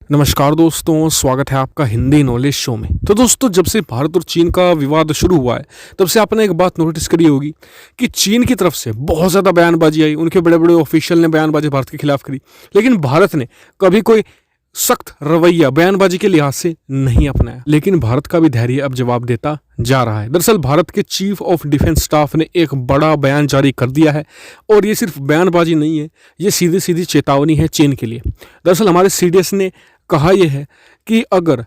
नमस्कार दोस्तों, स्वागत है आपका हिंदी नॉलेज शो में। तो दोस्तों, जब से भारत और चीन का विवाद शुरू हुआ है तब से आपने एक बात नोटिस करी होगी कि चीन की तरफ से बहुत ज़्यादा बयानबाजी आई। उनके बड़े बड़े ऑफिशियल ने बयानबाजी भारत के खिलाफ करी, लेकिन भारत ने कभी कोई सख्त रवैया बयानबाजी के लिहाज से नहीं अपनाया। लेकिन भारत का भी धैर्य अब जवाब देता जा रहा है। दरअसल भारत के चीफ ऑफ डिफेंस स्टाफ ने एक बड़ा बयान जारी कर दिया है, और ये सिर्फ बयानबाजी नहीं है, ये सीधी सीधी चेतावनी है चीन के लिए। दरअसल हमारे सीडीएस ने कहा यह है कि अगर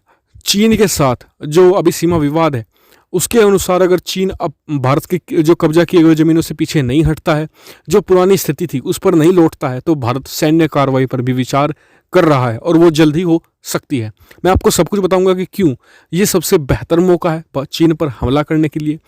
चीन के साथ जो अभी सीमा विवाद है उसके अनुसार अगर चीन अब भारत की जो कब्जा किए हुए ज़मीनों से पीछे नहीं हटता है, जो पुरानी स्थिति थी उस पर नहीं लौटता है, तो भारत सैन्य कार्रवाई पर भी विचार कर रहा है, और वो जल्द ही हो सकती है। मैं आपको सब कुछ बताऊंगा कि क्यों ये सबसे बेहतर मौका है चीन पर हमला करने के लिए।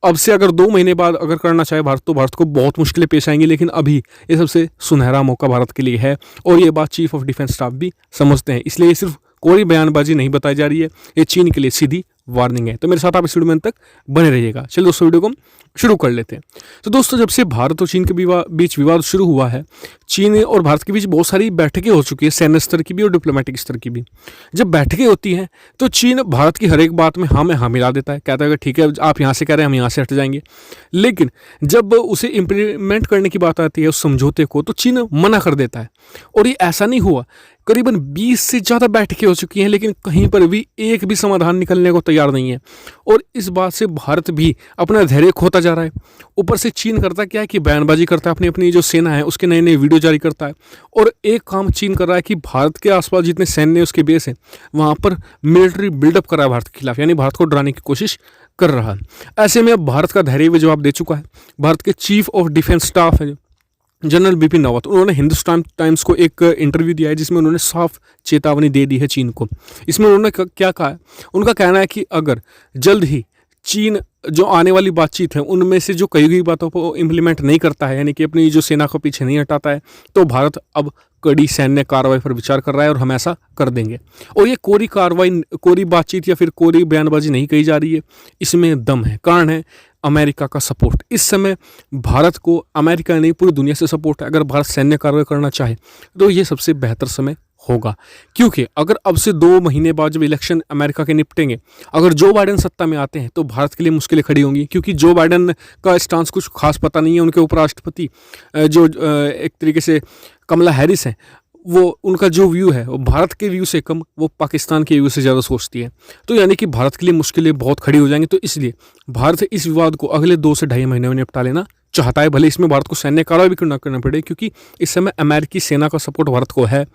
अब से अगर 2 महीने बाद अगर करना चाहे भारत, तो भारत को बहुत मुश्किलें पेश आएंगी, लेकिन अभी ये सबसे सुनहरा मौका भारत के लिए है, और ये बात चीफ ऑफ डिफेंस स्टाफ भी समझते हैं। इसलिए ये सिर्फ कोई बयानबाजी नहीं बताई जा रही है, ये चीन के लिए सीधी वार्निंग है। तो मेरे साथ आप इस वीडियो में अंत तक बने रहिएगा। चलिए दोस्तों, वीडियो को शुरू कर लेते हैं। तो दोस्तों, जब से भारत और चीन के बीच विवाद शुरू हुआ है, चीन और भारत के बीच बहुत सारी बैठकें हो चुकी है, सैन्य स्तर की भी और डिप्लोमेटिक स्तर की भी। जब बैठकें होती हैं तो चीन भारत की हर एक बात में हाँ में हाँ मिला देता है, कहता है कि ठीक है, आप यहाँ से कह रहे हैं, हम यहाँ से हट जाएंगे। लेकिन जब उसे इम्प्लीमेंट करने की बात आती है उस समझौते को, तो चीन मना कर देता है। और ये ऐसा नहीं हुआ, करीबन 20 से ज़्यादा बैठकें हो चुकी हैं, लेकिन कहीं पर भी एक भी समाधान निकलने को तैयार नहीं है। और इस बात से भारत भी अपना धैर्य खोता जा रहा है। ऊपर से चीन करता क्या है कि बयानबाजी करता है, अपनी अपनी जो सेना है उसके नए नए वीडियो जारी करता है। और एक काम चीन कर रहा है कि भारत के आसपास जितने सैन्य उसके बेस हैं वहाँ पर मिलिट्री बिल्डअप कर रहा है भारत के खिलाफ, यानी भारत को डराने की कोशिश कर रहा है। ऐसे में अब भारत का धैर्य भी जवाब दे चुका है। भारत के चीफ ऑफ डिफेंस स्टाफ है जनरल बिपिन रावत, उन्होंने हिंदुस्तान टाइम्स को एक इंटरव्यू दिया है जिसमें उन्होंने साफ चेतावनी दे दी है चीन को। इसमें उन्होंने क्या कहा है, उनका कहना है कि अगर जल्द ही चीन जो आने वाली बातचीत है उनमें से जो कही गई बातों को इम्प्लीमेंट नहीं करता है, यानी कि अपनी जो सेना को पीछे नहीं हटाता है, तो भारत अब कड़ी सैन्य कार्रवाई पर विचार कर रहा है और हम ऐसा कर देंगे। और ये कोरी कार्रवाई, कोरी बातचीत या फिर कोरी बयानबाजी नहीं कही जा रही है, इसमें दम है। कारण है अमेरिका का सपोर्ट। इस समय भारत को अमेरिका नहीं पूरी दुनिया से सपोर्ट है। अगर भारत सैन्य कार्रवाई करना चाहे तो ये सबसे बेहतर समय होगा, क्योंकि अगर अब से 2 महीने बाद जब इलेक्शन अमेरिका के निपटेंगे, अगर जो बाइडेन सत्ता में आते हैं तो भारत के लिए मुश्किलें खड़ी होंगी, क्योंकि जो बाइडेन का स्टांस कुछ खास पता नहीं है। उनके उपराष्ट्रपति जो एक तरीके से कमला हैरिस हैं, वो उनका जो व्यू है वो भारत के व्यू से कम वो पाकिस्तान के व्यू से ज़्यादा सोचती है। तो यानी कि भारत के लिए मुश्किलें बहुत खड़ी हो जाएंगी। तो इसलिए भारत इस विवाद को अगले 2 से ढाई महीने में निपटा लेना चाहता है, भले इसमें भारत को सैन्य कार्रवाई भी करना पड़े, क्योंकि इस समय अमेरिकी सेना का सपोर्ट भारत को है।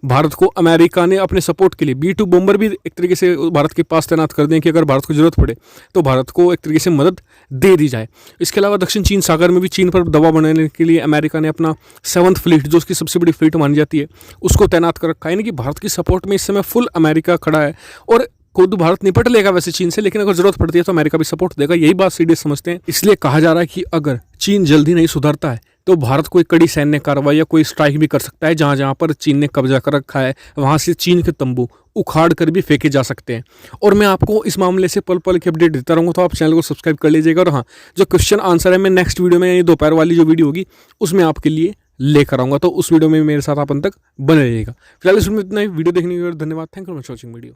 भारत को अमेरिका ने अपने सपोर्ट के लिए B-2 बॉम्बर भी एक तरीके से भारत के पास तैनात कर दें कि अगर भारत को जरूरत पड़े तो भारत को एक तरीके से मदद दे दी जाए। इसके अलावा दक्षिण चीन सागर में भी चीन पर दबाव बनाने के लिए अमेरिका ने अपना 7th फ्लीट, जो उसकी सबसे बड़ी फ्लीट मानी जाती है, उसको तैनात कर रखा है। यानी कि भारत की सपोर्ट में इस समय फुल अमेरिका खड़ा है। और खुद भारत निपट लेगा वैसे चीन से, लेकिन अगर जरूरत पड़ती है तो अमेरिका भी सपोर्ट देगा। यही बात सीडीएस समझते हैं। इसलिए कहा जा रहा है कि अगर चीन जल्दी नहीं सुधरता है तो भारत कोई कड़ी सैन्य कार्रवाई या कोई स्ट्राइक भी कर सकता है। जहां जहां पर चीन ने कब्जा कर रखा है वहां से चीन के तंबू उखाड़ कर भी फेंके जा सकते हैं। और मैं आपको इस मामले से पल पल की अपडेट देता रहूँगा, तो आप चैनल को सब्सक्राइब कर लीजिएगा। और हाँ, जो क्वेश्चन आंसर है मैं नेक्स्ट वीडियो में, यानी दोपहर वाली जो वीडियो होगी उसमें आपके लिए लेकर आऊँगा, तो उस वीडियो में मेरे साथ आप अंत तक बने रहिएगा। फिलहाल इस वीडियो में इतना ही। वीडियो देखने के लिए धन्यवाद। Thank you for watching video.